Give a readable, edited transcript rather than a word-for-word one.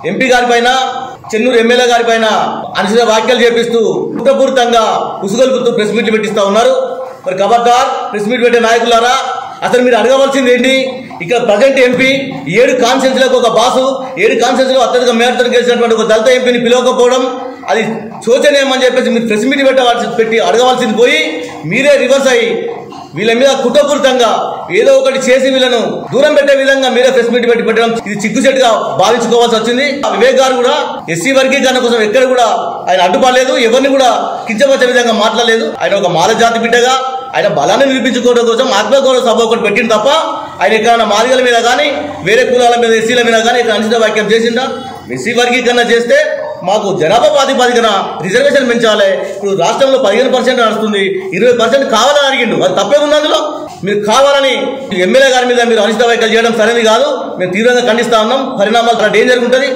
MP గారి పైన Chennur MLA గారి పైన అనుచిత వ్యాఖ్యలు చేపిస్తూ కుట్రపూరితంగా ఉసుగొలుపుతూ ప్రెస్ మీట్లు పెట్టిస్తా ఉన్నారు. మరి ఖబర్దార్ ప్రెస్ మీట్ పెట్టే నాయకులారా, అసలు మీరు అడగవలసింది ఏంటి? ఇక్కడ ప్రజెంట్ ఎంపీ 7 కాన్స్టిట్యూన్సీలకు ఒక బాసు, 7 కాన్స్టిట్యూన్సీలో అత్యధిక మేరతో గెలిచినటువంటి ఒక దళిత ఎంపీని పిలవకపోవడం అది శోచనీయమని చెప్పేసి మీరు ప్రెస్ మీట్ పెట్టి అడగవలసింది పోయి మీరే రివర్స్ అయ్యి వీళ్ళ మీద కుట్రపూరితంగా ఏదో ఒకటి చేసి వీళ్ళను దూరం పెట్టే విధంగా మీరే ప్రెస్ మీట్ పెట్టడం ఇది చిగ్గుచెట్టుగా భావించుకోవాల్సి వచ్చింది. వివేక్ గారు కూడా ఎస్సీ వర్గీకరణ కోసం ఎక్కడ కూడా ఆయన అడ్డుపడలేదు, ఎవరిని కూడా కించపరిచే విధంగా మాట్లాడలేదు. ఆయన ఒక మాల జాతి బిడ్డగా ఆయన బలాన్ని నిరూపించుకోవడం కోసం ఆత్మగౌరవ సభ ఒకటి పెట్టింది తప్ప ఆయన ఎక్కడైనా మాదిగల మీద కానీ వేరే కులాల మీద ఎస్సీల మీద కానీ ఇక్కడ అనుచిత వ్యాఖ్యం చేసిందా? ఎస్సీ వర్గీకరణ చేస్తే మాకు జనాభా ప్రాతిపదికన రిజర్వేషన్ పెంచాలి. ఇప్పుడు రాష్ట్రంలో 15% నడుస్తుంది, 20% కావాలని అడిగిండు. అది తప్పే ఉంది అందులో. మీరు కావాలని ఎమ్మెల్యే గారి మీద మీరు అనుచిత వ్యాఖ్యలు చేయడం సరైనది కాదు. మేము తీవ్రంగా ఖండిస్తా ఉన్నాం. పరిణామాలు చాలా డేంజర్ ఉంటుంది.